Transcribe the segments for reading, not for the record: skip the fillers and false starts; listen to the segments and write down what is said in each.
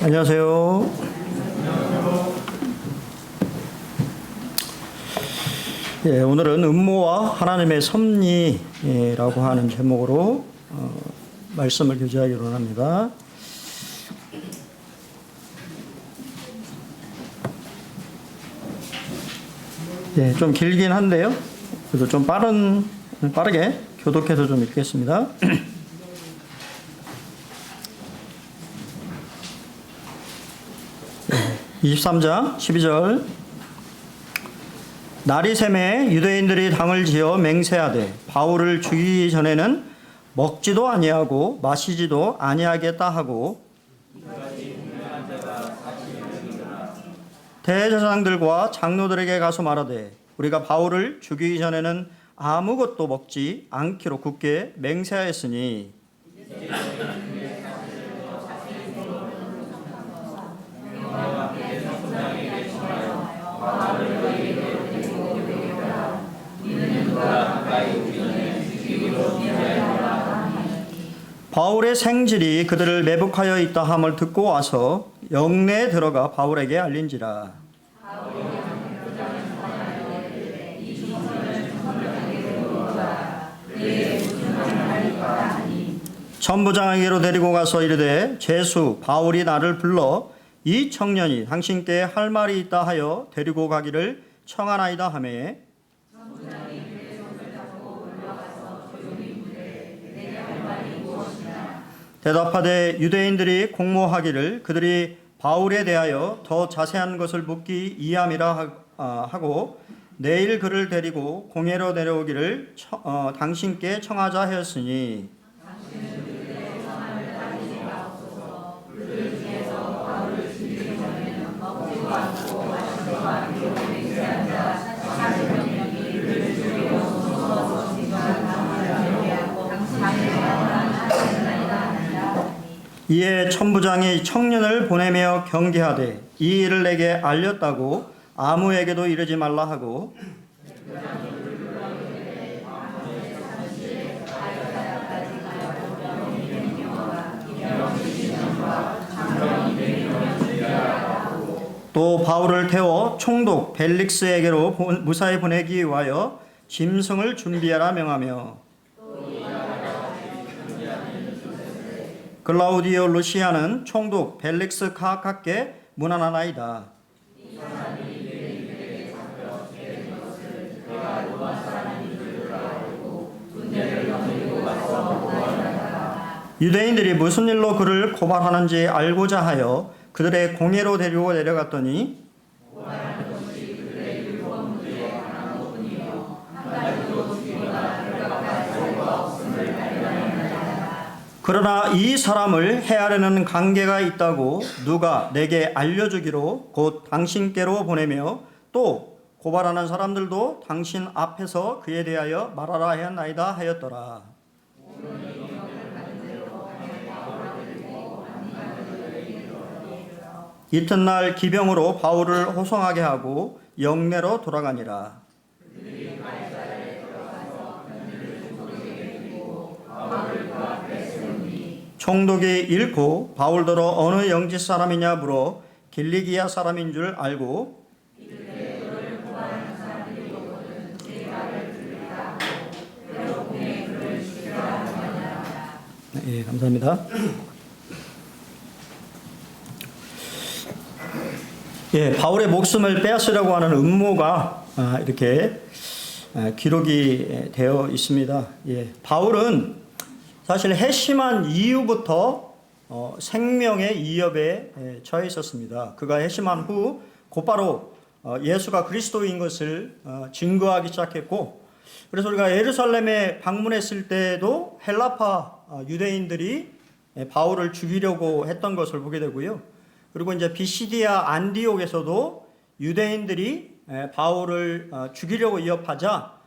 안녕하세요. 오늘은 음모와 하나님의 섭리라고 하는 제목으로 말씀을 교제하기로 합니다. 좀 길긴 한데요. 그래도 좀 빠르게 교독해서 좀 읽겠습니다. 23장 12절. 날이 새매 유대인들이 당을 지어 맹세하되 바울을 죽이기 전에는 먹지도 아니하고 마시지도 아니하겠다 하고 대제사장들과 장로들에게 가서 말하되 우리가 바울을 죽이기 전에는 아무것도 먹지 않기로 굳게 맹세하였으니 바울의 생질이 그들을 매복하여 있다 함을 듣고 와서 영내에 들어가 바울에게 알린지라. 천부장에게로 데리고 가서 이르되 제수 바울이 나를 불러 이 청년이 당신께 할 말이 있다 하여 데리고 가기를 청하나이다 하매 대답하되 유대인들이 공모하기를 그들이 바울에 대하여 더 자세한 것을 묻기 이함이라 하고 내일 그를 데리고 공회로 내려오기를 당신께 청하자 하였으니 이에 천부장이 청년을 보내며 경계하되 이 일을 내게 알렸다고 아무에게도 이르지 말라 하고 또 바울을 태워 총독 벨릭스에게로 무사히 보내기 위하여 짐승을 준비하라 명하며 글라우디오 루시아는 총독 벨릭스 카악께 문안하나이다. 유대인들이 무슨 일로 그를 고발하는지 알고자 하여 그들의 공회로 데리고 내려갔더니 그러나 이 사람을 해하려는 관계가 있다고 누가 내게 알려주기로 곧 당신께로 보내며 또 고발하는 사람들도 당신 앞에서 그에 대하여 말하라 하였나이다 하였더라. 이튿날 기병으로 바울을 호송하게 하고 영내로 돌아가니라. 총독이 읽고 바울더러 어느 영지 사람이냐 물어 길리기아 사람인 줄 알고 감사합니다. 바울의 목숨을 빼앗으려고 하는 음모가 이렇게 기록이 되어 있습니다. 바울은 사실 회심한 이후부터 생명의 위협에 처해 있었습니다. 그가 회심한 후 곧바로 예수가 그리스도인 것을 증거하기 시작했고, 그래서 우리가 예루살렘에 방문했을 때도 헬라파 유대인들이 바울을 죽이려고 했던 것을 보게 되고요. 그리고 이제 비시디아 안디옥에서도 유대인들이 바울을 죽이려고 위협하자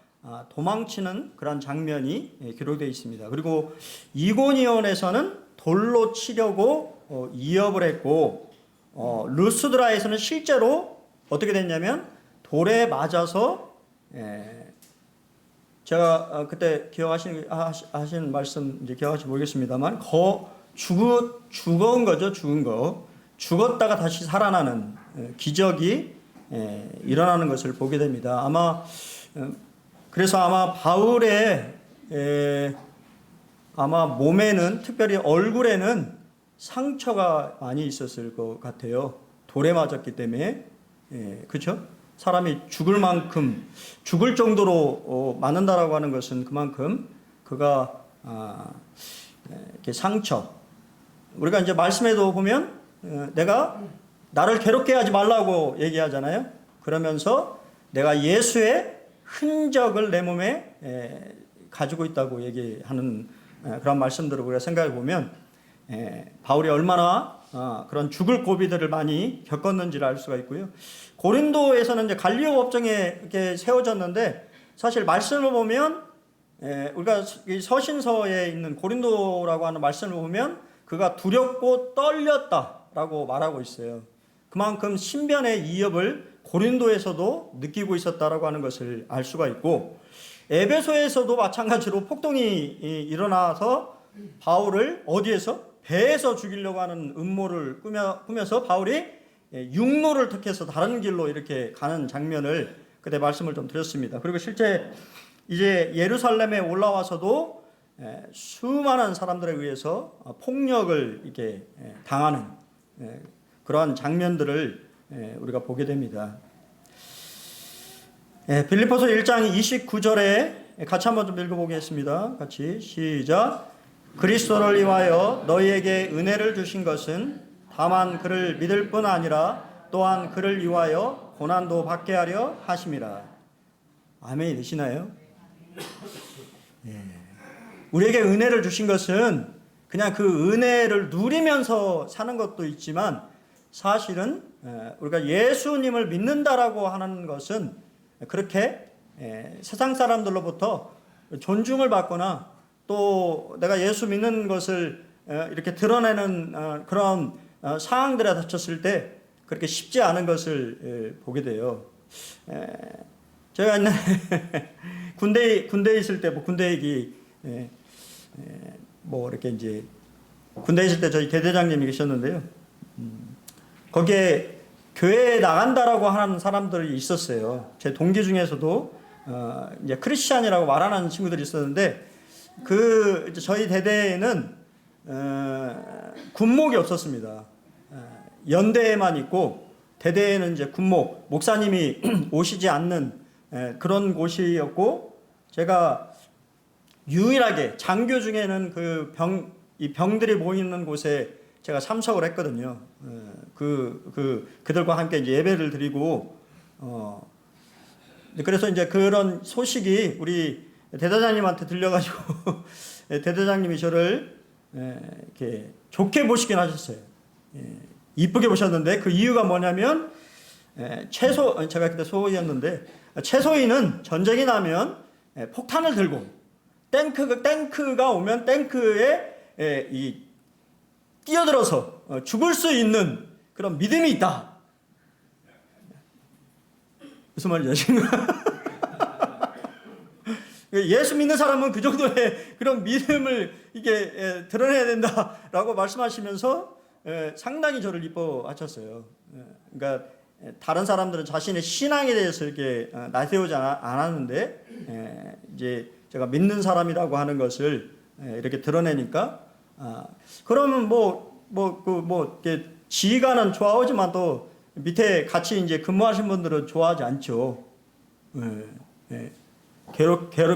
도망치는 그런 장면이 기록되어 있습니다. 그리고 이고니온에서는 돌로 치려고 위협을 했고 루스드라에서는 실제로 어떻게 됐냐면 돌에 맞아서 제가 그때 기억하신 말씀 이제 기억하실지 모르겠습니다만 죽은 거죠. 죽은 거. 죽었다가 다시 살아나는 기적이 일어나는 것을 보게 됩니다. 그래서 아마 바울의 아마 몸에는, 특별히 얼굴에는 상처가 많이 있었을 것 같아요. 돌에 맞았기 때문에. 그렇죠? 사람이 죽을 만큼, 죽을 정도로 맞는다라고 하는 것은 그만큼 그가 이렇게 상처. 우리가 이제 말씀에도 보면 내가 나를 괴롭게 하지 말라고 얘기하잖아요. 그러면서 내가 예수의 흔적을 내 몸에 가지고 있다고 얘기하는 그런 말씀들을 우리가 생각해 보면 바울이 얼마나 그런 죽을 고비들을 많이 겪었는지를 알 수가 있고요. 고린도에서는 이제 갈리오 법정에 이렇게 세워졌는데, 사실 말씀을 보면 우리가 이 서신서에 있는 고린도라고 하는 말씀을 보면 그가 두렵고 떨렸다라고 말하고 있어요. 그만큼 신변의 위협을 고린도에서도 느끼고 있었다라고 하는 것을 알 수가 있고, 에베소에서도 마찬가지로 폭동이 일어나서 바울을 어디에서? 배에서 죽이려고 하는 음모를 꾸며서 바울이 육로를 택해서 다른 길로 이렇게 가는 장면을 그때 말씀을 좀 드렸습니다. 그리고 실제 이제 예루살렘에 올라와서도 수많은 사람들에 의해서 폭력을 이렇게 당하는 그러한 장면들을 우리가 보게 됩니다. 빌립보서 1장 29절에 같이 한번 좀 읽어보겠습니다. 같이 시작. 그리스도를 위하여 너희에게 은혜를 주신 것은 다만 그를 믿을 뿐 아니라 또한 그를 위하여 고난도 받게 하려 하심이라. 아멘이 되시나요? 우리에게 은혜를 주신 것은 그냥 그 은혜를 누리면서 사는 것도 있지만, 사실은 우리가 예수님을 믿는다라고 하는 것은 그렇게 세상 사람들로부터 존중을 받거나 또 내가 예수 믿는 것을 이렇게 드러내는 그런 상황들에 닥쳤을 때 그렇게 쉽지 않은 것을 보게 돼요. 제가 옛날에 군대에 있을 때 군대 얘기 이렇게 이제 군대에 있을 때 저희 대대장님이 계셨는데요. 거기에 교회에 나간다라고 하는 사람들이 있었어요. 제 동기 중에서도 이제 크리스찬이라고 말하는 친구들이 있었는데, 저희 대대에는 군목이 없었습니다. 연대에만 있고 대대에는 이제 군목, 목사님이 오시지 않는 그런 곳이었고, 제가 유일하게 장교 중에는 이 병들이 모이는 곳에 제가 참석을 했거든요. 그들과 함께 이제 예배를 드리고, 그래서 이제 그런 소식이 우리 대대장님한테 들려가지고 대대장님이 저를 이렇게 좋게 보시긴 하셨어요. 이쁘게 보셨는데, 그 이유가 뭐냐면 제가 그때 소위였는데, 최소위는 전쟁이 나면 폭탄을 들고 탱크가 오면 탱크에 뛰어들어서 죽을 수 있는 그런 믿음이 있다. 무슨 말이죠 지금? 예수 믿는 사람은 그 정도의 그런 믿음을 이게 드러내야 된다라고 말씀하시면서 상당히 저를 이뻐하셨어요. 그러니까 다른 사람들은 자신의 신앙에 대해서 이렇게 나세우지 않았는데, 이제 제가 믿는 사람이라고 하는 것을 이렇게 드러내니까, 그러면 이렇게 지휘관은 좋아하지만 또 밑에 같이 이제 근무하신 분들은 좋아하지 않죠.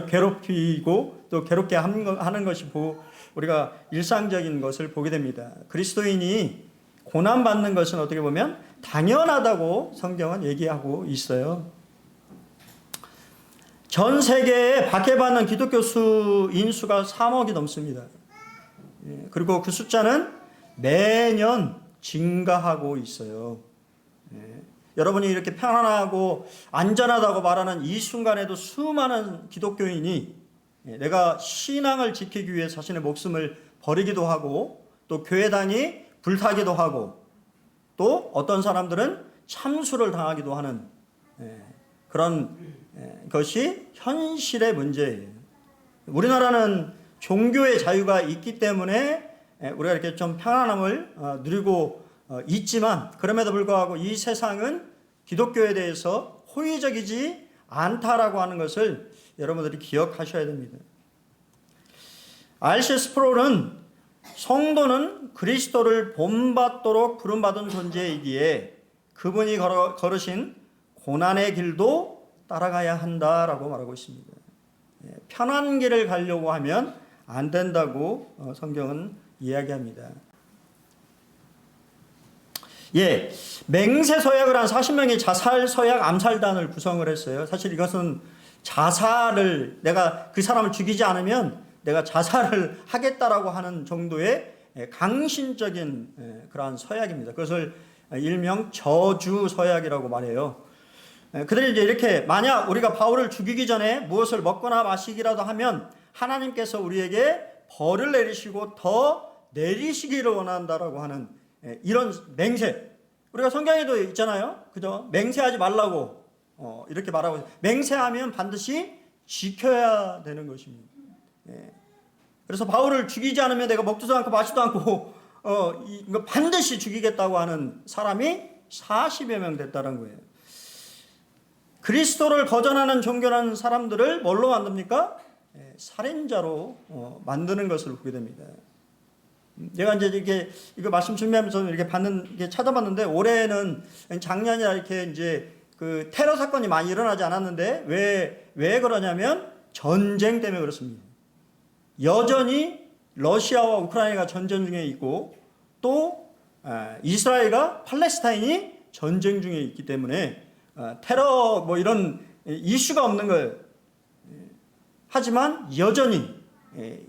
괴롭히고 또 괴롭게 하는 것이 우리가 일상적인 것을 보게 됩니다. 그리스도인이 고난받는 것은 어떻게 보면 당연하다고 성경은 얘기하고 있어요. 전 세계에 박해받는 기독교 인수가 3억이 넘습니다. 그리고 그 숫자는 매년 증가하고 있어요. 여러분이 이렇게 편안하고 안전하다고 말하는 이 순간에도 수많은 기독교인이 내가 신앙을 지키기 위해 자신의 목숨을 버리기도 하고, 또 교회당이 불타기도 하고, 또 어떤 사람들은 참수를 당하기도 하는 그런 것이 현실의 문제예요. 우리나라는 종교의 자유가 있기 때문에 우리가 이렇게 좀 편안함을 누리고 있지만 그럼에도 불구하고 이 세상은 기독교에 대해서 호의적이지 않다라고 하는 것을 여러분들이 기억하셔야 됩니다. R.C. 스프롤은 성도는 그리스도를 본받도록 부름받은 존재이기에 그분이 걸으신 고난의 길도 따라가야 한다라고 말하고 있습니다. 편한 길을 가려고 하면 안 된다고 성경은 이야기합니다. 맹세 서약을 한 40명의 자살 서약 암살단을 구성을 했어요. 사실 이것은 자살을, 내가 그 사람을 죽이지 않으면 내가 자살을 하겠다라고 하는 정도의 강신적인 그러한 서약입니다. 그것을 일명 저주 서약이라고 말해요. 그들이 이제 이렇게, 만약 우리가 바울을 죽이기 전에 무엇을 먹거나 마시기라도 하면 하나님께서 우리에게 벌을 내리시고 더 내리시기를 원한다라고 하는 이런 맹세. 우리가 성경에도 있잖아요. 그죠? 맹세하지 말라고 이렇게 말하고 있어요. 맹세하면 반드시 지켜야 되는 것입니다. 그래서 바울을 죽이지 않으면 내가 먹지도 않고 마시지도 않고 이거 반드시 죽이겠다고 하는 사람이 40여 명 됐다는 거예요. 그리스도를 거절하는 종교라는 사람들을 뭘로 만듭니까? 살인자로 만드는 것을 보게 됩니다. 제가 이제 이거 말씀 준비하면서 이렇게 찾아봤는데, 올해는 작년이나 이렇게 이제 그 테러 사건이 많이 일어나지 않았는데, 왜 그러냐면 전쟁 때문에 그렇습니다. 여전히 러시아와 우크라이나가 전쟁 중에 있고, 또 이스라엘과 팔레스타인이 전쟁 중에 있기 때문에 테러 뭐 이런 이슈가 없는 거예요. 하지만 여전히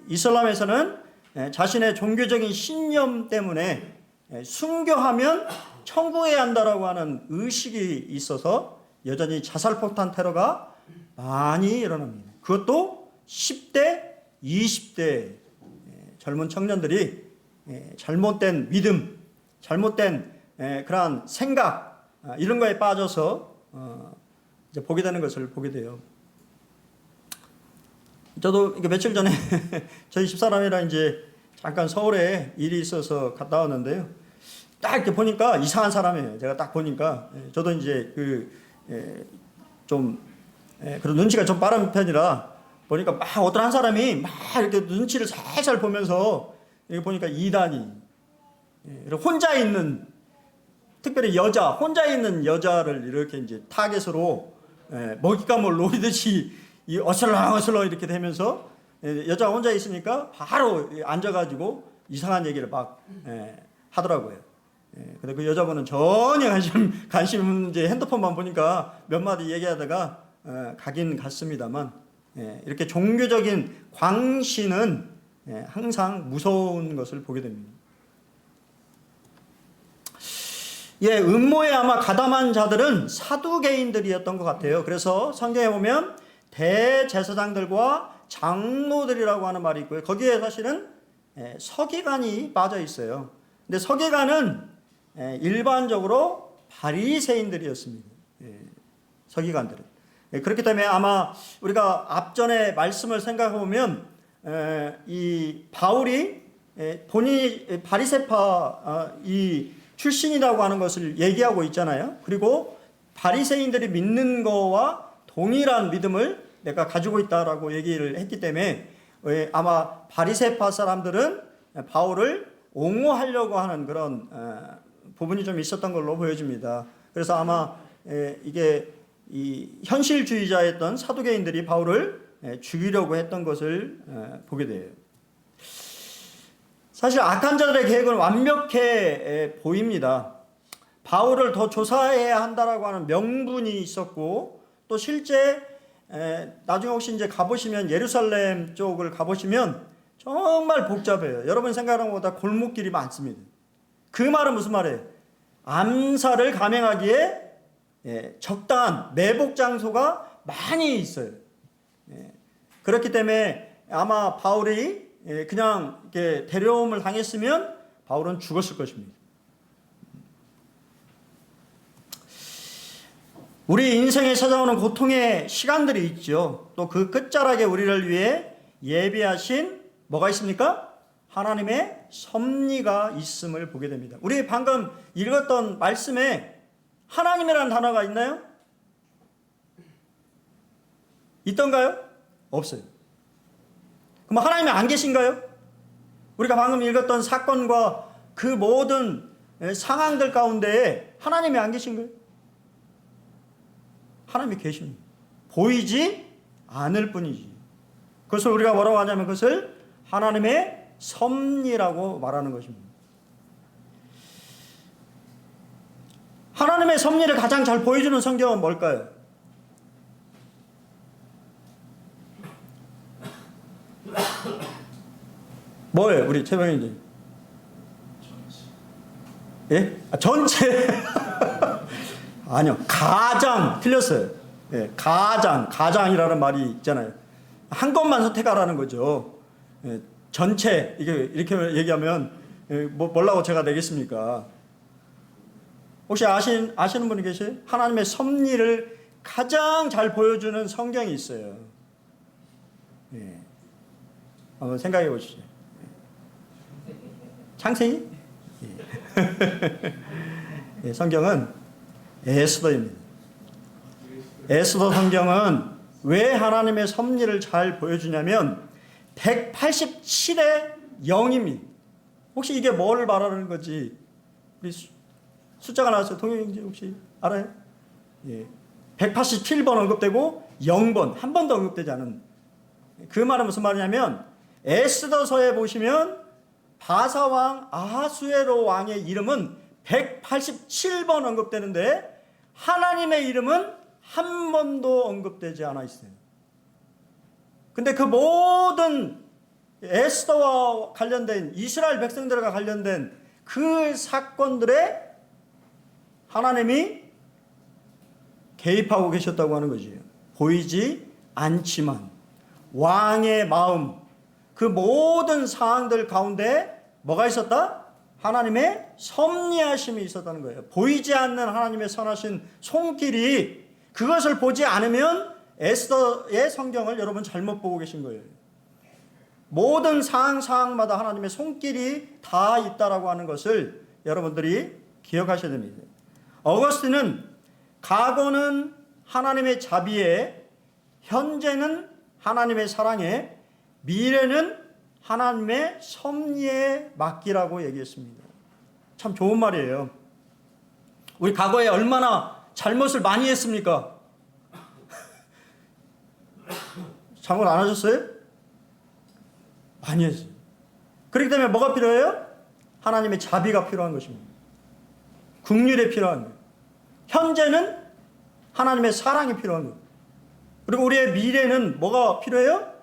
이슬람에서는 자신의 종교적인 신념 때문에 순교하면 천국에 한다라고 하는 의식이 있어서 여전히 자살폭탄 테러가 많이 일어납니다. 그것도 10대, 20대 젊은 청년들이 잘못된 믿음, 잘못된 그러한 생각, 이런 거에 빠져서 이제 보게 되는 것을 보게 돼요. 저도 며칠 전에 저희 집사람이랑 이제 잠깐 서울에 일이 있어서 갔다 왔는데요. 딱 이렇게 보니까 이상한 사람이에요. 제가 딱 보니까 저도 이제 그런 눈치가 좀 빠른 편이라 보니까 막 어떤 한 사람이 막 이렇게 눈치를 살살 보면서 여기 보니까 이단이 혼자 있는, 특별히 혼자 있는 여자를 이렇게 이제 타겟으로 먹잇감을 노리듯이 어슬렁어슬렁 이렇게 되면서 여자가 혼자 있으니까 바로 앉아가지고 이상한 얘기를 막 하더라고요. 근데 그 여자분은 전혀 관심 없는, 이제 핸드폰만 보니까 몇 마디 얘기하다가 가긴 갔습니다만, 이렇게 종교적인 광신은 항상 무서운 것을 보게 됩니다. 음모에 아마 가담한 자들은 사두개인들이었던 것 같아요. 그래서 성경에 보면 대제사장들과 장로들이라고 하는 말이 있고요. 거기에 사실은 서기관이 빠져 있어요. 근데 서기관은 일반적으로 바리새인들이었습니다. 서기관들은. 그렇기 때문에 아마 우리가 앞전에 말씀을 생각해 보면 이 바울이 본인이 바리새파 이 출신이라고 하는 것을 얘기하고 있잖아요. 그리고 바리새인들이 믿는 거와 동일한 믿음을 내가 가지고 있다라고 얘기를 했기 때문에 아마 바리새파 사람들은 바울을 옹호하려고 하는 그런 부분이 좀 있었던 걸로 보여집니다. 그래서 아마 이게 이 현실주의자였던 사두개인들이 바울을 죽이려고 했던 것을 보게 돼요. 사실 악한 자들의 계획은 완벽해 보입니다. 바울을 더 조사해야 한다라고 하는 명분이 있었고, 또 실제 나중에 혹시 이제 가보시면 예루살렘 쪽을 가보시면 정말 복잡해요. 여러분 생각하는 것보다 골목길이 많습니다. 그 말은 무슨 말이에요? 암살을 감행하기에 적당한 매복 장소가 많이 있어요. 그렇기 때문에 아마 바울이 그냥 이렇게 데려옴을 당했으면 바울은 죽었을 것입니다. 우리 인생에 찾아오는 고통의 시간들이 있죠. 또 그 끝자락에 우리를 위해 예비하신 뭐가 있습니까? 하나님의 섭리가 있음을 보게 됩니다. 우리 방금 읽었던 말씀에 하나님이라는 단어가 있나요? 있던가요? 없어요. 그럼 하나님이 안 계신가요? 우리가 방금 읽었던 사건과 그 모든 상황들 가운데 하나님이 안 계신가요? 하나님이 계십니다. 보이지 않을 뿐이지. 그것을 우리가 뭐라고 하냐면 그것을 하나님의 섭리라고 말하는 것입니다. 하나님의 섭리를 가장 잘 보여주는 성경은 뭘까요? 뭐예요, 우리 최병희님? 예? 전체. 아니요, 가장 틀렸어요. 예, 가장이라는 말이 있잖아요. 한 것만 선택하라는 거죠. 예, 전체 이렇게 얘기하면 뭐라고 제가 내겠습니까? 혹시 아시는 분이 계세요? 하나님의 섭리를 가장 잘 보여주는 성경이 있어요. 예, 한번 생각해 보시죠. 창세기? 예. 예, 성경은 에스더입니다. 에스더 성경은 왜 하나님의 섭리를 잘 보여주냐면 187의 영입니다. 혹시 이게 뭘 말하는 건지 우리 숫자가 나왔어요. 동영인지 혹시 알아요? 예. 187번 언급되고 0번 한 번도 언급되지 않은, 그 말은 무슨 말이냐면 에스더서에 보시면 바사왕 아하수에로 왕의 이름은 187번 언급되는데 하나님의 이름은 한 번도 언급되지 않아 있어요. 근데 그 모든 에스더와 관련된 이스라엘 백성들과 관련된 그 사건들에 하나님이 개입하고 계셨다고 하는 거지. 보이지 않지만 왕의 마음, 그 모든 상황들 가운데 뭐가 있었다? 하나님의 섭리하심이 있었다는 거예요. 보이지 않는 하나님의 선하신 손길이, 그것을 보지 않으면 에스더의 성경을 여러분 잘못 보고 계신 거예요. 모든 상황마다 하나님의 손길이 다 있다라고 하는 것을 여러분들이 기억하셔야 됩니다. 어거스틴은 과거는 하나님의 자비에, 현재는 하나님의 사랑에, 미래는 하나님의 섭리에 맡기라고 얘기했습니다. 참 좋은 말이에요. 우리 과거에 얼마나 잘못을 많이 했습니까? 잘못 안 하셨어요? 많이 했어요. 그렇기 때문에 뭐가 필요해요? 하나님의 자비가 필요한 것입니다. 긍휼이 필요한 거예요. 현재는 하나님의 사랑이 필요한 거예요. 그리고 우리의 미래는 뭐가 필요해요?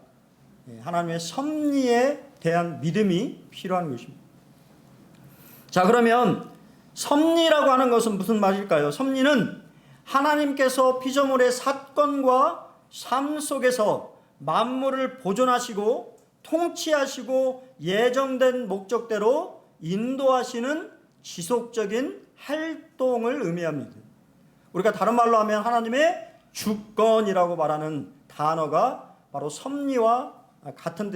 하나님의 섭리에 대한 믿음이 필요한 것입니다. 자, 그러면 섭리라고 하는 것은 무슨 말일까요? 섭리는 하나님께서 피조물의 사건과 삶 속에서 만물을 보존하시고 통치하시고 예정된 목적대로 인도하시는 지속적인 활동을 의미합니다. 우리가 다른 말로 하면 하나님의 주권이라고 말하는 단어가 바로 섭리와 같은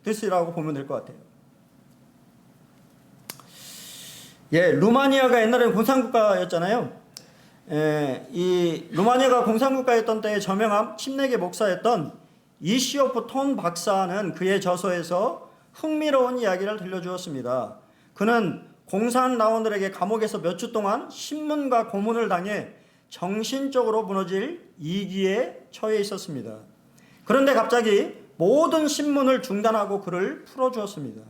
뜻이라고 보면 될 것 같아요. 예, 루마니아가 옛날에는 공산국가였잖아요. 이 루마니아가 공산국가였던 때의 저명한 침례계 목사였던 이시오프 톤 박사는 그의 저서에서 흥미로운 이야기를 들려주었습니다. 그는 공산라원들에게 감옥에서 몇 주 동안 신문과 고문을 당해 정신적으로 무너질 위기에 처해 있었습니다. 그런데 갑자기 모든 신문을 중단하고 그를 풀어주었습니다.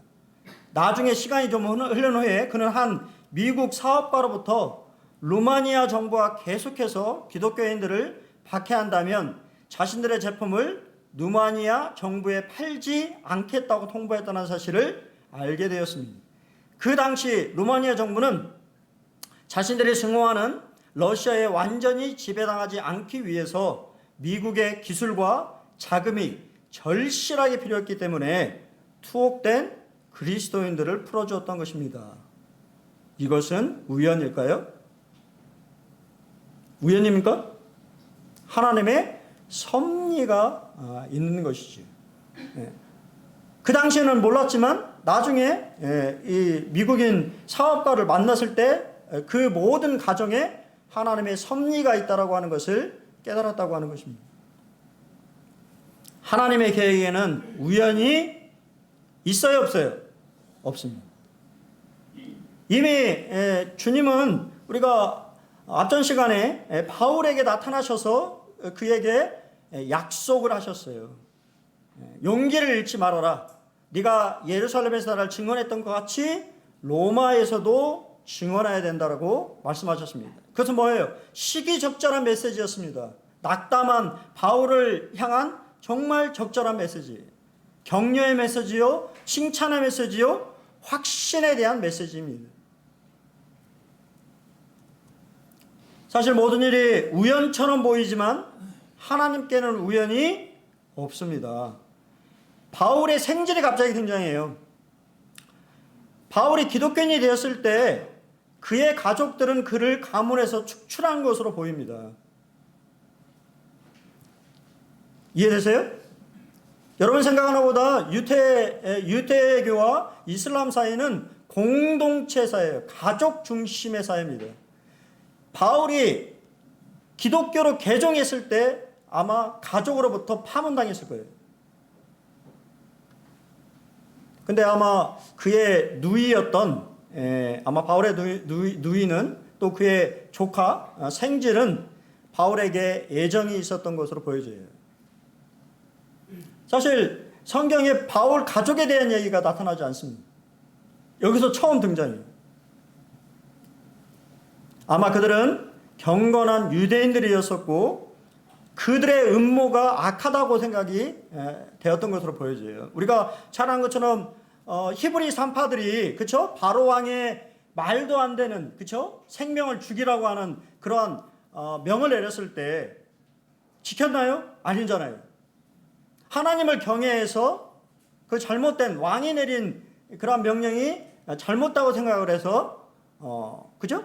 나중에 시간이 좀 흐른 후에 그는 한 미국 사업가로부터 루마니아 정부가 계속해서 기독교인들을 박해한다면 자신들의 제품을 루마니아 정부에 팔지 않겠다고 통보했다는 사실을 알게 되었습니다. 그 당시 루마니아 정부는 자신들이 승호하는 러시아에 완전히 지배당하지 않기 위해서 미국의 기술과 자금이 절실하게 필요했기 때문에 투옥된 그리스도인들을 풀어주었던 것입니다. 이것은 우연일까요? 우연입니까? 하나님의 섭리가 있는 것이죠. 그 당시에는 몰랐지만 나중에 이 미국인 사업가를 만났을 때 그 모든 가정에 하나님의 섭리가 있다라고 하는 것을 깨달았다고 하는 것입니다. 하나님의 계획에는 우연이 있어요, 없어요? 없습니다. 이미 주님은 우리가 앞전 시간에 바울에게 나타나셔서 그에게 약속을 하셨어요. 용기를 잃지 말아라. 네가 예루살렘에서 나를 증언했던 것 같이 로마에서도 증언해야 된다라고 말씀하셨습니다. 그것은 뭐예요? 시기적절한 메시지였습니다. 낙담한 바울을 향한 정말 적절한 메시지. 격려의 메시지요, 칭찬의 메시지요, 확신에 대한 메시지입니다. 사실 모든 일이 우연처럼 보이지만 하나님께는 우연이 없습니다. 바울의 생질이 갑자기 등장해요. 바울이 기독교인이 되었을 때 그의 가족들은 그를 가문에서 축출한 것으로 보입니다. 이해되세요? 여러분 생각하는 것보다 유대교와 이슬람 사이는 공동체 사회예요. 가족 중심의 사회입니다. 바울이 기독교로 개종했을 때 아마 가족으로부터 파문당했을 거예요. 근데 아마 그의 누이였던 아마 바울의 누이는 또 그의 조카 생질은 바울에게 애정이 있었던 것으로 보여져요. 사실 성경에 바울 가족에 대한 얘기가 나타나지 않습니다. 여기서 처음 등장해요. 아마 그들은 경건한 유대인들이었었고 그들의 음모가 악하다고 생각이 되었던 것으로 보여져요. 우리가 잘 아는 것처럼 히브리 산파들이 그쵸? 바로 왕의 말도 안 되는 그쵸? 생명을 죽이라고 하는 그러한 명을 내렸을 때 지켰나요? 아니잖아요. 하나님을 경외해서 그 잘못된 왕이 내린 그러한 명령이 잘못다고 생각을 해서 그죠?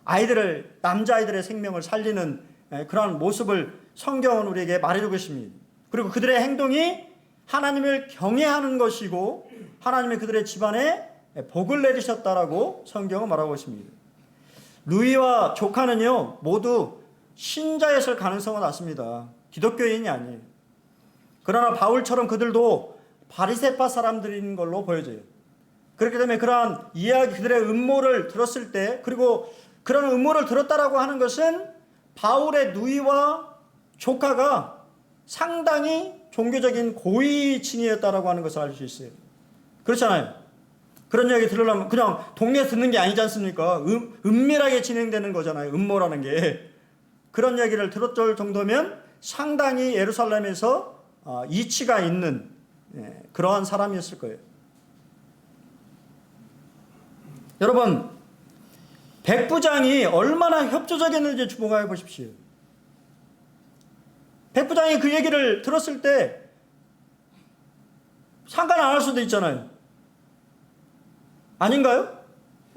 아이들을 남자아이들의 생명을 살리는 그러한 모습을 성경은 우리에게 말해주고 있습니다. 그리고 그들의 행동이 하나님을 경외하는 것이고 하나님이 그들의 집안에 복을 내리셨다라고 성경은 말하고 있습니다. 루이와 조카는요 모두 신자였을 가능성은 낮습니다. 기독교인이 아니에요. 그러나 바울처럼 그들도 바리새파 사람들인 걸로 보여져요. 그렇기 때문에 그러한 이야기 그들의 음모를 들었을 때 그리고 그런 음모를 들었다라고 하는 것은 바울의 누이와 조카가 상당히 종교적인 고위층이었다라고 하는 것을 알 수 있어요. 그렇잖아요. 그런 이야기 들으려면 그냥 동네에서 듣는 게 아니지 않습니까? 은밀하게 진행되는 거잖아요. 음모라는 게. 그런 이야기를 들었을 정도면 상당히 예루살렘에서 이치가 있는 그러한 사람이었을 거예요. 여러분 백부장이 얼마나 협조적이었는지 주목해 보십시오. 백부장이 그 얘기를 들었을 때 상관 안 할 수도 있잖아요. 아닌가요?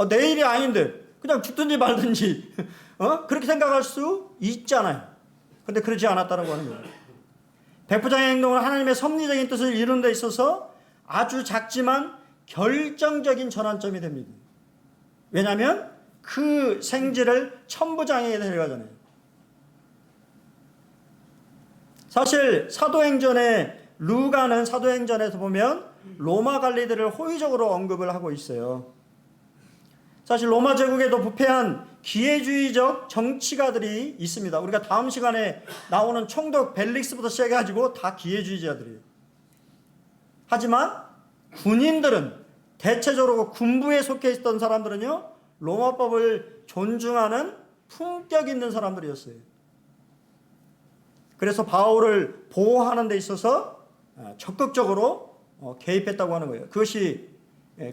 내 일이 아닌데 그냥 죽든지 말든지 그렇게 생각할 수 있잖아요. 그런데 그러지 않았다고 하는 거예요. 백부장의 행동은 하나님의 섭리적인 뜻을 이루는 데 있어서 아주 작지만 결정적인 전환점이 됩니다. 왜냐하면 그 생지를 천부장에게 데려가잖아요. 사실 루가는 사도행전에서 보면 로마 관리들을 호의적으로 언급을 하고 있어요. 사실 로마 제국에도 부패한 기회주의적 정치가들이 있습니다. 우리가 다음 시간에 나오는 총독 벨릭스부터 시작해가지고 다 기회주의자들이에요. 하지만 군인들은 대체적으로 군부에 속해 있던 사람들은요 로마법을 존중하는 품격 있는 사람들이었어요. 그래서 바울을 보호하는 데 있어서 적극적으로 개입했다고 하는 거예요. 그것이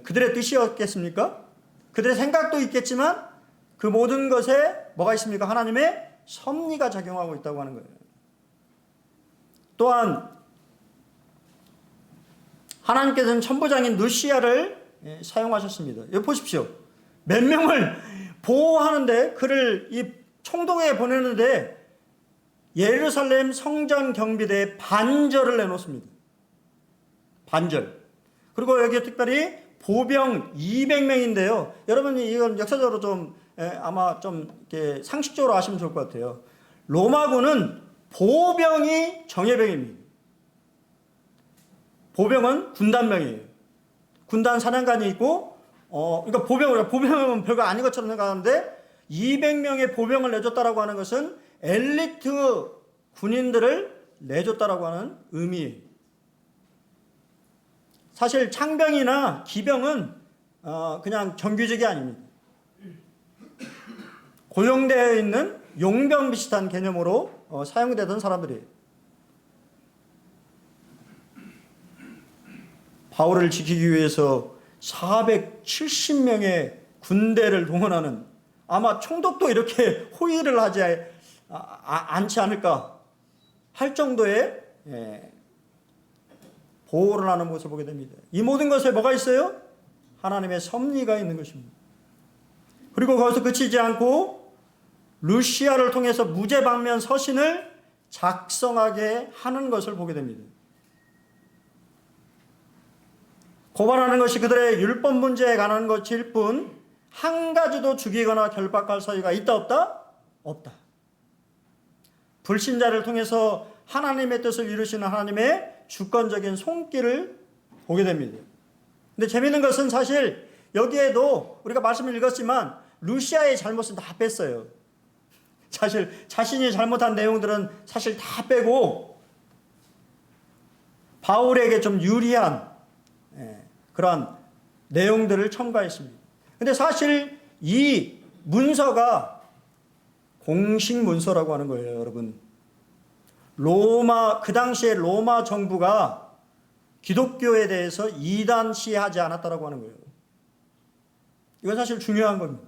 그들의 뜻이었겠습니까? 그들의 생각도 있겠지만 그 모든 것에 뭐가 있습니까? 하나님의 섭리가 작용하고 있다고 하는 거예요. 또한 하나님께서는 천부장인 누시아를 사용하셨습니다. 여기 보십시오. 몇 명을 보호하는데 그를 이 총독에 보내는데 예루살렘 성전 경비대에 반절을 내놓습니다. 반절. 그리고 여기에 특별히 보병 200명인데요. 여러분이 이건 역사적으로 좀 아마 좀 이렇게 상식적으로 아시면 좋을 것 같아요. 로마군은 보병이 정예병입니다. 보병은 군단명이에요. 군단 사령관이 있고, 그러니까 보병은 별거 아닌 것처럼 생각하는데 200명의 보병을 내줬다라고 하는 것은 엘리트 군인들을 내줬다라고 하는 의미예요. 사실 창병이나 기병은 그냥 정규직이 아닙니다. 고용되어 있는 용병 비슷한 개념으로 사용되던 사람들이에요. 바울을 지키기 위해서 470명의 군대를 동원하는, 아마 총독도 이렇게 호의를 하지 않지 않을까 할 정도의 보호를 하는 모습을 보게 됩니다. 이 모든 것에 뭐가 있어요? 하나님의 섭리가 있는 것입니다. 그리고 거기서 그치지 않고 루시아를 통해서 무죄방면 서신을 작성하게 하는 것을 보게 됩니다. 고발하는 것이 그들의 율법 문제에 관한 것일 뿐 한 가지도 죽이거나 결박할 사유가 있다 없다? 없다. 불신자를 통해서 하나님의 뜻을 이루시는 하나님의 주권적인 손길을 보게 됩니다. 근데 재미있는 것은 사실 여기에도 우리가 말씀을 읽었지만 루시아의 잘못은 다 뺐어요. 사실 자신이 잘못한 내용들은 사실 다 빼고 바울에게 좀 유리한 그러한 내용들을 첨가했습니다. 근데 사실 이 문서가 공식 문서라고 하는 거예요, 여러분. 그 당시에 로마 정부가 기독교에 대해서 이단시하지 않았다라고 하는 거예요. 이건 사실 중요한 겁니다.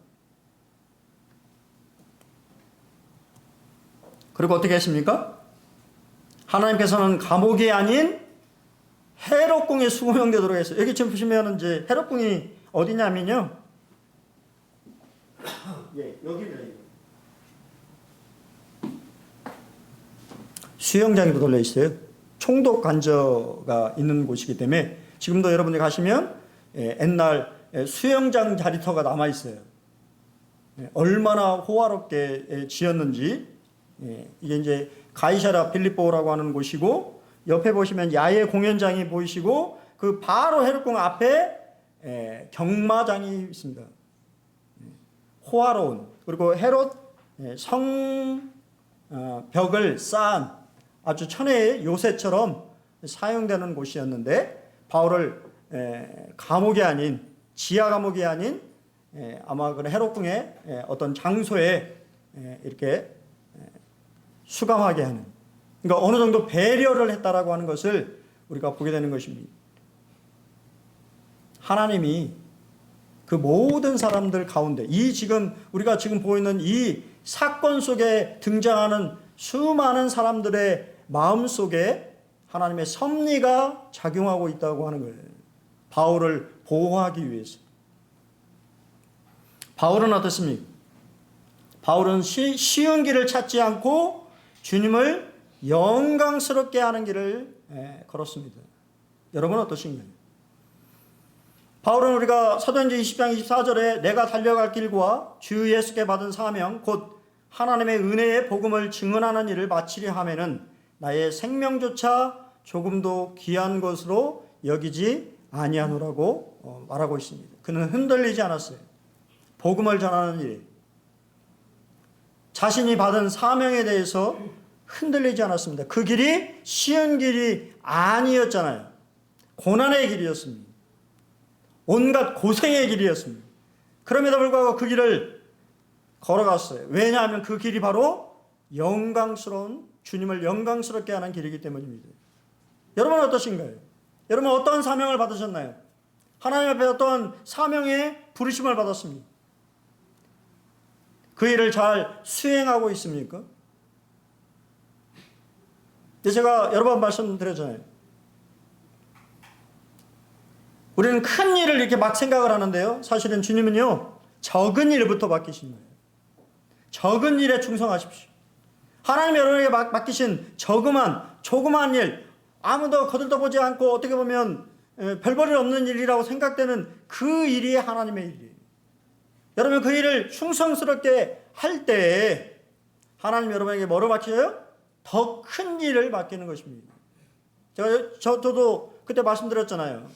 그리고 어떻게 했습니까? 하나님께서는 감옥이 아닌 헤롯궁에 수호명되도록 했어요. 여기 지금 보시면 이제 헤롯궁이 어디냐면요. 여기입니다. 수영장에도 돌려 있어요. 총독 관저가 있는 곳이기 때문에 지금도 여러분들이 가시면 옛날 수영장 자리터가 남아 있어요. 얼마나 호화롭게 지었는지. 이게 이제 가이사라 빌립보라고 하는 곳이고, 옆에 보시면 야외 공연장이 보이시고, 그 바로 헤롯궁 앞에 경마장이 있습니다. 호화로운, 그리고 헤롯 성벽을 쌓은 아주 천혜의 요새처럼 사용되는 곳이었는데, 바울을 감옥이 아닌, 지하 감옥이 아닌 아마 그 헤롯궁의 어떤 장소에 이렇게 수감하게 하는, 그러니까 어느 정도 배려를 했다라고 하는 것을 우리가 보게 되는 것입니다. 하나님이 그 모든 사람들 가운데, 우리가 지금 보이는 이 사건 속에 등장하는 수많은 사람들의 마음 속에 하나님의 섭리가 작용하고 있다고 하는 거예요. 바울을 보호하기 위해서. 바울은 어떻습니까? 바울은 쉬운 길을 찾지 않고 주님을 영광스럽게 하는 길을 걸었습니다. 여러분은 어떠신가요? 바울은 우리가 사도행전 20장 24절에 내가 달려갈 길과 주 예수께 받은 사명 곧 하나님의 은혜의 복음을 증언하는 일을 마치려 하면은 나의 생명조차 조금도 귀한 것으로 여기지 아니하노라고 말하고 있습니다. 그는 흔들리지 않았어요. 복음을 전하는 일, 자신이 받은 사명에 대해서 흔들리지 않았습니다. 그 길이 쉬운 길이 아니었잖아요. 고난의 길이었습니다. 온갖 고생의 길이었습니다. 그럼에도 불구하고 그 길을 걸어갔어요. 왜냐하면 그 길이 바로 영광스러운, 주님을 영광스럽게 하는 길이기 때문입니다. 여러분은 어떠신가요? 여러분 어떤 사명을 받으셨나요? 하나님 앞에 어떤 사명의 부르심을 받았습니까? 그 일을 잘 수행하고 있습니까? 제가 여러 번 말씀드렸잖아요. 우리는 큰 일을 이렇게 막 생각을 하는데요. 사실은 주님은요, 적은 일부터 맡기신 거예요. 적은 일에 충성하십시오. 하나님이 여러분에게 맡기신 조그만 일, 아무도 거들떠보지 않고 어떻게 보면 별볼일 없는 일이라고 생각되는 그 일이 하나님의 일이에요. 여러분 그 일을 충성스럽게 할 때 하나님 여러분에게 뭐로 맡겨요? 더 큰 일을 맡기는 것입니다. 저도 그때 말씀드렸잖아요.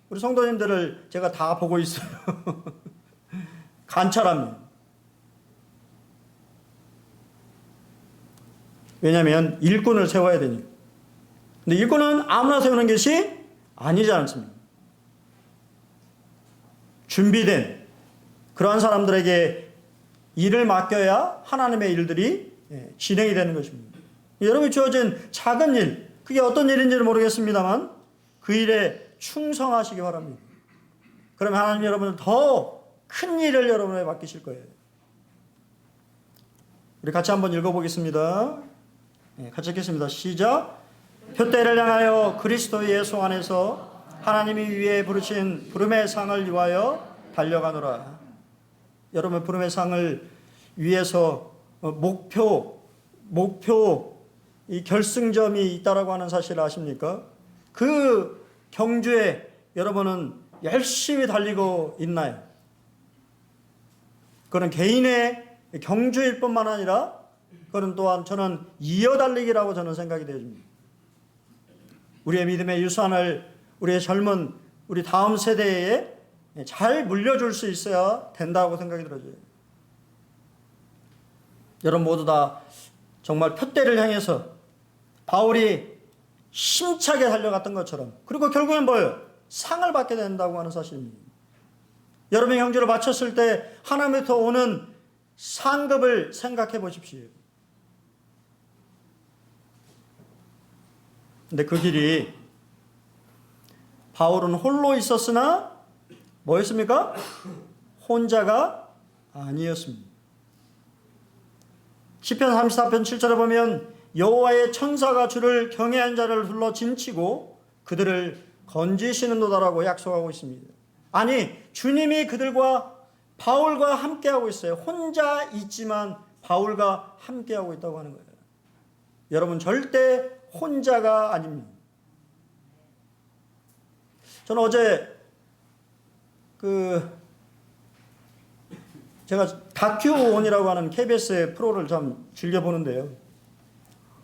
우리 성도님들을 제가 다 보고 있어요. 관찰합니다. 왜냐하면 일꾼을 세워야 되니까. 근데 일꾼은 아무나 세우는 것이 아니지 않습니까? 준비된 그러한 사람들에게 일을 맡겨야 하나님의 일들이 진행이 되는 것입니다. 여러분이 주어진 작은 일, 그게 어떤 일인지는 모르겠습니다만 그 일에 충성하시기 바랍니다. 그러면 하나님 여러분은 더 큰 일을 여러분에게 맡기실 거예요. 우리 같이 한번 읽어보겠습니다. 같이 읽겠습니다. 시작. 표대를 향하여 그리스도 예수 안에서 하나님이 위에 부르신 부름의 상을 위하여 달려가노라. 여러분 부름의 상을 위해서 목표 이 결승점이 있다라고 하는 사실을 아십니까? 그 경주에 여러분은 열심히 달리고 있나요? 그건 개인의 경주일 뿐만 아니라 그건 또한 저는 이어달리기라고 저는 생각이 되어집니다. 우리의 믿음의 유산을 우리의 젊은 우리 다음 세대에 잘 물려줄 수 있어야 된다고 생각이 들어져요. 여러분 모두 다 정말 표대를 향해서 바울이 힘차게 달려갔던 것처럼, 그리고 결국엔 뭐예요? 상을 받게 된다고 하는 사실입니다. 여러분의 경주를 마쳤을 때 하나님부터 오는 상급을 생각해 보십시오. 근데 그 길이 바울은 홀로 있었으나 뭐였습니까? 혼자가 아니었습니다. 시편 34편 7절에 보면 여호와의 천사가 주를 경외한 자를 불러 진치고 그들을 건지시는도다라고 약속하고 있습니다. 아니 주님이 그들과 바울과 함께하고 있어요. 혼자 있지만 바울과 함께하고 있다고 하는 거예요. 여러분 절대 혼자가 아닙니다. 저는 어제 제가 다큐온이라고 하는 KBS의 프로를 참 즐겨보는데요.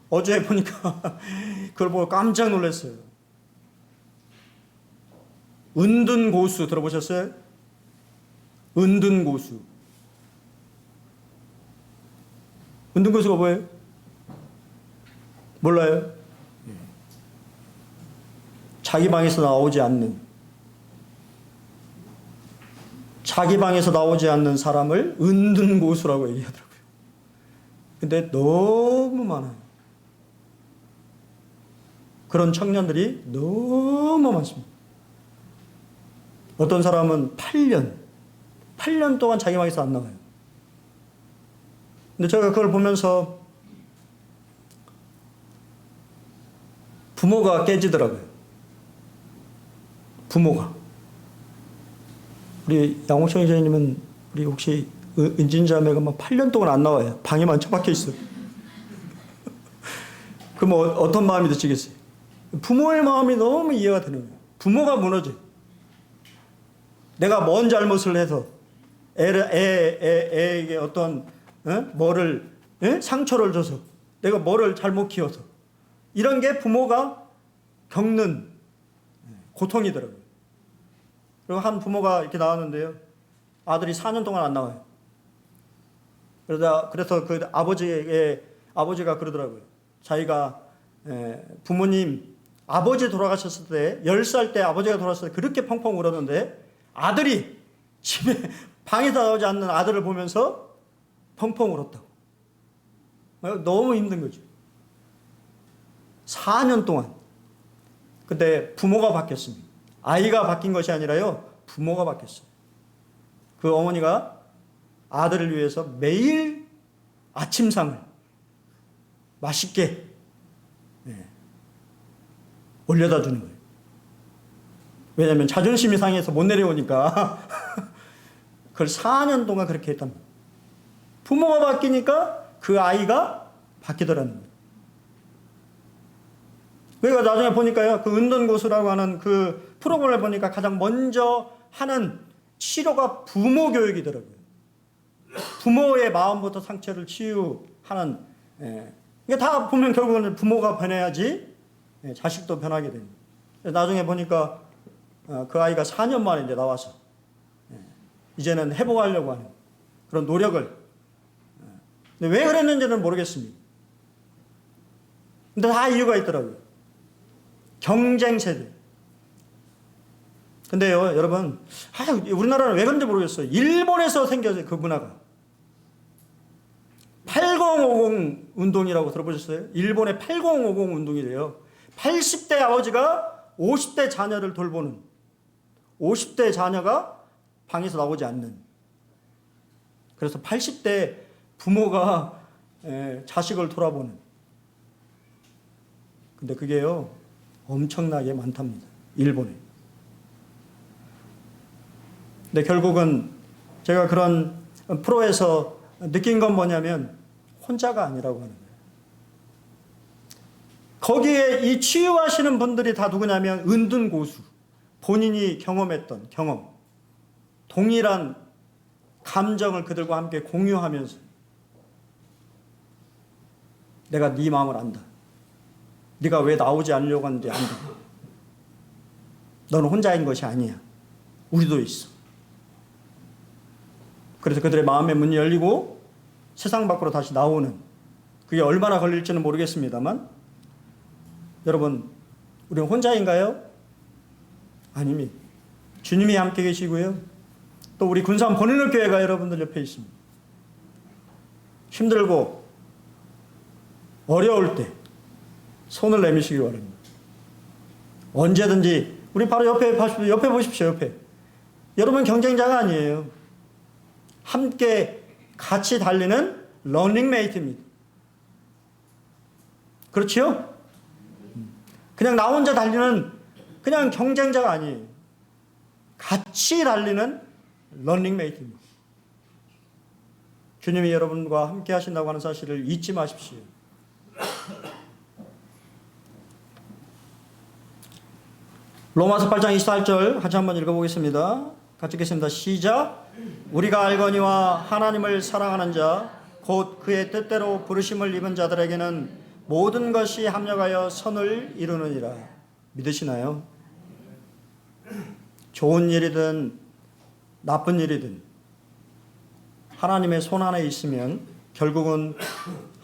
어제 보니까 그걸 보고 깜짝 놀랐어요. 은둔고수 들어보셨어요? 은둔고수. 은둔고수가 뭐예요? 몰라요? 자기 방에서 나오지 않는 사람을 은둔고수라고 얘기하더라고요. 근데 너무 많아요. 그런 청년들이 너무 많습니다. 어떤 사람은 8년 동안 자기 방에서 안 나와요. 근데 제가 그걸 보면서 부모가 깨지더라고요. 부모가. 우리 양옥청 이사님은 우리 혹시 은진자매가 막 8년 동안 안 나와요. 방에만 처박혀 있어요. 그럼 어떤 마음이 드시겠어요? 부모의 마음이 너무 이해가 되는 거예요. 부모가 무너져. 내가 뭔 잘못을 해서 애에게 어떤 뭐를 상처를 줘서 내가 뭐를 잘못 키워서 이런 게 부모가 겪는 고통이더라고요. 그리고 한 부모가 이렇게 나왔는데요. 아들이 4년 동안 안 나와요. 그래서 그 아버지가 그러더라고요. 자기가 아버지 돌아가셨을 때 10살 때 아버지가 돌아갔을 때 그렇게 펑펑 울었는데 아들이 집에 방에서 나오지 않는 아들을 보면서 펑펑 울었다고. 너무 힘든 거죠. 4년 동안. 근데 부모가 바뀌었습니다. 아이가 바뀐 것이 아니라요. 부모가 바뀌었어요. 그 어머니가 아들을 위해서 매일 아침상을 맛있게 올려다 주는 거예요. 왜냐하면 자존심이 상해서 못 내려오니까 그걸 4년 동안 그렇게 했단 말이에요. 부모가 바뀌니까 그 아이가 바뀌더라는 거예요. 그러니까 나중에 보니까요, 그 은둔고수라고 하는 그 프로그램을 보니까 가장 먼저 하는 치료가 부모 교육이더라고요. 부모의 마음부터 상처를 치유하는, 이게 다 보면 결국은 부모가 변해야지 자식도 변하게 됩니다. 나중에 보니까 그 아이가 4년 만에 이제 나와서 이제는 회복하려고 하는 그런 노력을. 근데 왜 그랬는지는 모르겠습니다. 근데 다 이유가 있더라고요. 경쟁 세대. 근데요, 여러분, 우리나라는 왜 그런지 모르겠어요. 일본에서 생겨서 그 문화가. 8050 운동이라고 들어보셨어요? 일본의 8050 운동이래요. 80대 아버지가 50대 자녀를 돌보는, 50대 자녀가 방에서 나오지 않는. 그래서 80대 부모가 자식을 돌아보는. 근데 그게요, 엄청나게 많답니다. 일본에. 근데 결국은 제가 그런 프로에서 느낀 건 뭐냐면 혼자가 아니라고 하는 거예요. 거기에 이 치유하시는 분들이 다 누구냐면 은둔고수. 본인이 경험했던 경험. 동일한 감정을 그들과 함께 공유하면서 내가 네 마음을 안다. 네가 왜 나오지 않으려고 하는지 안다. 너는 혼자인 것이 아니야. 우리도 있어. 그래서 그들의 마음의 문이 열리고 세상 밖으로 다시 나오는, 그게 얼마나 걸릴지는 모르겠습니다만, 여러분, 우리는 혼자인가요? 아닙니다. 주님이 함께 계시고요. 또 우리 군산 본인의 교회가 여러분들 옆에 있습니다. 힘들고 어려울 때 손을 내미시기 바랍니다. 언제든지 우리 바로 옆에 보십시오. 옆에. 여러분 경쟁자가 아니에요. 함께 같이 달리는 러닝메이트입니다. 그렇지요? 그냥 나 혼자 달리는 그냥 경쟁자가 아니에요. 같이 달리는 러닝메이트입니다. 주님이 여러분과 함께 하신다고 하는 사실을 잊지 마십시오. 로마서 8장 24절 같이 한번 읽어보겠습니다. 같이 읽겠습니다. 시작. 우리가 알거니와 하나님을 사랑하는 자 곧 그의 뜻대로 부르심을 입은 자들에게는 모든 것이 합력하여 선을 이루느니라. 믿으시나요? 좋은 일이든 나쁜 일이든 하나님의 손 안에 있으면 결국은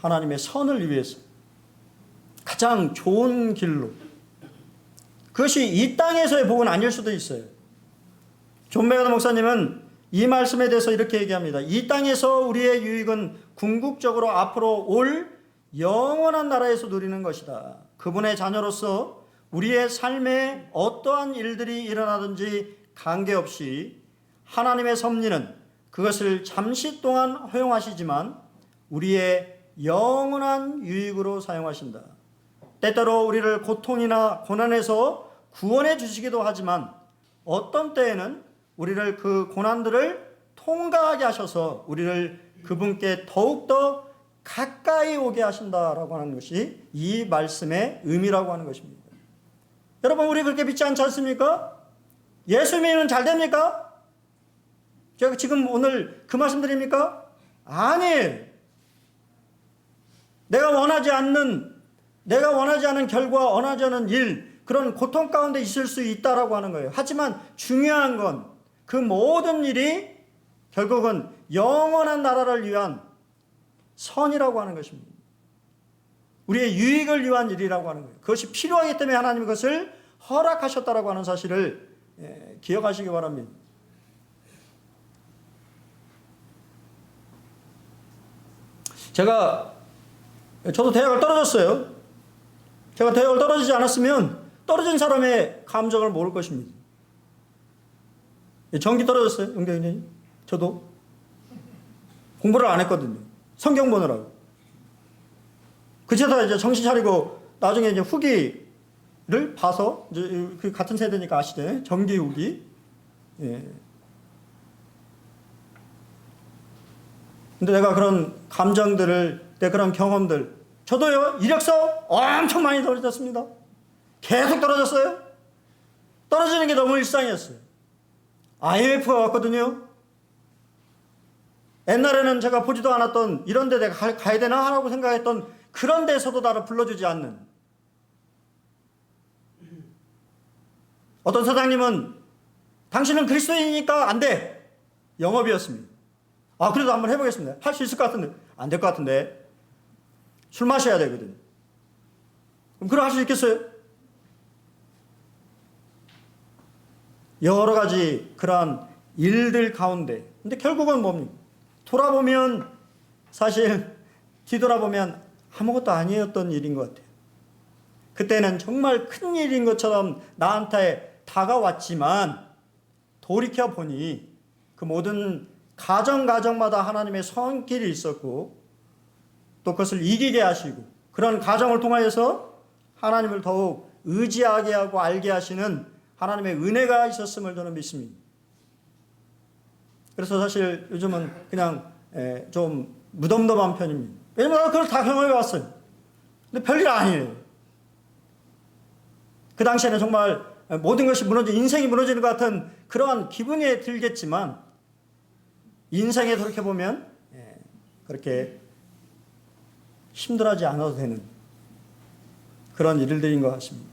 하나님의 선을 위해서 가장 좋은 길로, 그것이 이 땅에서의 복은 아닐 수도 있어요. 존 메가더 목사님은 이 말씀에 대해서 이렇게 얘기합니다. 이 땅에서 우리의 유익은 궁극적으로 앞으로 올 영원한 나라에서 누리는 것이다. 그분의 자녀로서 우리의 삶에 어떠한 일들이 일어나든지 관계없이 하나님의 섭리는 그것을 잠시 동안 허용하시지만 우리의 영원한 유익으로 사용하신다. 때때로 우리를 고통이나 고난에서 구원해 주시기도 하지만 어떤 때에는 우리를 그 고난들을 통과하게 하셔서 우리를 그분께 더욱더 가까이 오게 하신다라고 하는 것이 이 말씀의 의미라고 하는 것입니다. 여러분, 우리 그렇게 믿지 않지 않습니까? 예수 믿으면 잘 됩니까? 제가 지금 오늘 그 말씀 드립니까? 아니에요. 내가 원하지 않는 결과, 원하지 않는 일, 그런 고통 가운데 있을 수 있다라고 하는 거예요. 하지만 중요한 건 그 모든 일이 결국은 영원한 나라를 위한 선이라고 하는 것입니다. 우리의 유익을 위한 일이라고 하는 거예요. 그것이 필요하기 때문에 하나님이 그것을 허락하셨다라고 하는 사실을 기억하시기 바랍니다. 저도 대학을 떨어졌어요. 제가 대학을 떨어지지 않았으면 떨어진 사람의 감정을 모를 것입니다. 전기 떨어졌어요, 영경님. 저도 공부를 안 했거든요. 성경 보느라고. 그제서 이제 정신 차리고 나중에 이제 후기를 봐서 이제 그 같은 세대니까 아시죠? 전기 후기. 예. 근데 내가 그런 감정들을, 내 그런 경험들, 저도요, 이력서 엄청 많이 떨어졌습니다. 계속 떨어졌어요. 떨어지는 게 너무 일상이었어요. IMF가 왔거든요. 옛날에는 제가 보지도 않았던 이런 데 내가 가야 되나 하라고 생각했던 그런 데서도 나를 불러주지 않는, 어떤 사장님은 당신은 그리스도인이니까 안 돼, 영업이었습니다. 그래도 한번 해보겠습니다. 할 수 있을 것 같은데 안 될 것 같은데, 술 마셔야 되거든. 그럼 그걸 할 수 있겠어요? 여러 가지 그러한 일들 가운데, 근데 결국은 뭡니까? 돌아보면, 사실 뒤돌아보면 아무것도 아니었던 일인 것 같아요. 그때는 정말 큰 일인 것처럼 나한테 다가왔지만 돌이켜보니 그 모든 가정마다 하나님의 손길이 있었고, 또 그것을 이기게 하시고, 그런 가정을 통하여서 하나님을 더욱 의지하게 하고 알게 하시는 하나님의 은혜가 있었음을 저는 믿습니다. 그래서 사실 요즘은 그냥 좀 무덤덤한 편입니다. 왜냐면 그걸 다 경험해 왔어요. 근데 별일 아니에요. 그 당시에는 정말 모든 것이 인생이 무너지는 것 같은 그러한 기분이 들겠지만, 인생에 돌이켜보면 그렇게 힘들어하지 않아도 되는 그런 일들인 것 같습니다.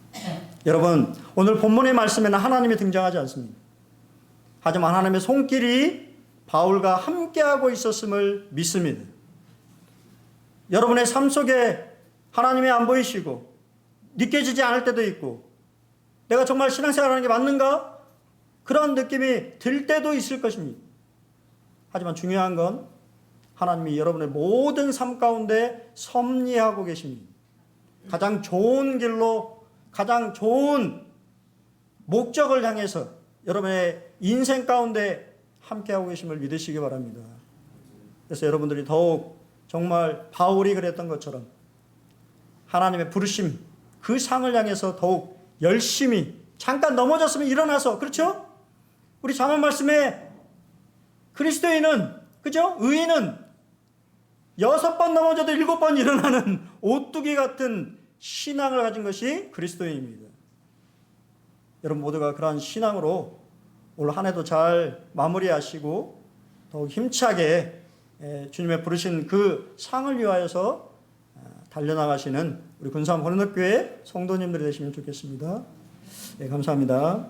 여러분, 오늘 본문의 말씀에는 하나님이 등장하지 않습니다. 하지만 하나님의 손길이 바울과 함께하고 있었음을 믿습니다. 여러분의 삶 속에 하나님이 안 보이시고 느껴지지 않을 때도 있고, 내가 정말 신앙생활하는 게 맞는가? 그런 느낌이 들 때도 있을 것입니다. 하지만 중요한 건 하나님이 여러분의 모든 삶 가운데 섭리하고 계십니다. 가장 좋은 길로, 가장 좋은 목적을 향해서 여러분의 인생 가운데 함께하고 계심을 믿으시기 바랍니다. 그래서 여러분들이 더욱 정말 바울이 그랬던 것처럼 하나님의 부르심, 그 상을 향해서 더욱 열심히, 잠깐 넘어졌으면 일어나서, 그렇죠? 우리 잠언 말씀에 그리스도인은, 그죠? 의인은 6번 넘어져도 7번 일어나는 오뚜기 같은 신앙을 가진 것이 그리스도인입니다. 여러분 모두가 그러한 신앙으로 올 한 해도 잘 마무리하시고 더욱 힘차게 주님의 부르신 그 상을 위하여서 달려나가시는 우리 군산 혼인학교회 성도님들이 되시면 좋겠습니다. 네, 감사합니다.